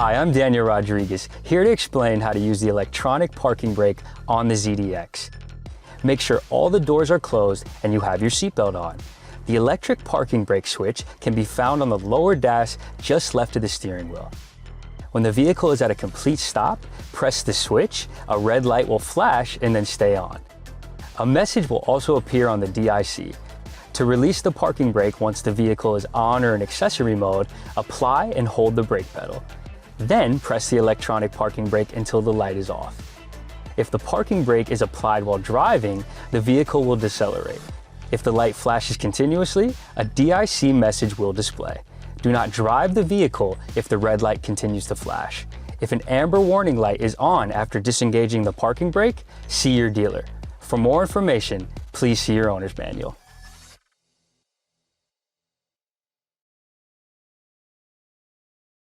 Hi, I'm Daniel Rodriguez, here to explain how to use the electronic parking brake on the ZDX. Make sure all the doors are closed and you have your seatbelt on. The electric parking brake switch can be found on the lower dash just left of the steering wheel. When the vehicle is at a complete stop, press the switch, a red light will flash and then stay on. A message will also appear on the DIC. To release the parking brake once the vehicle is on or in accessory mode, apply and hold the brake pedal. Then press the electronic parking brake until the light is off. If the parking brake is applied while driving, the vehicle will decelerate. If the light flashes continuously, a DIC message will display. Do not drive the vehicle if the red light continues to flash. If an amber warning light is on after disengaging the parking brake, see your dealer. For more information, please see your owner's manual.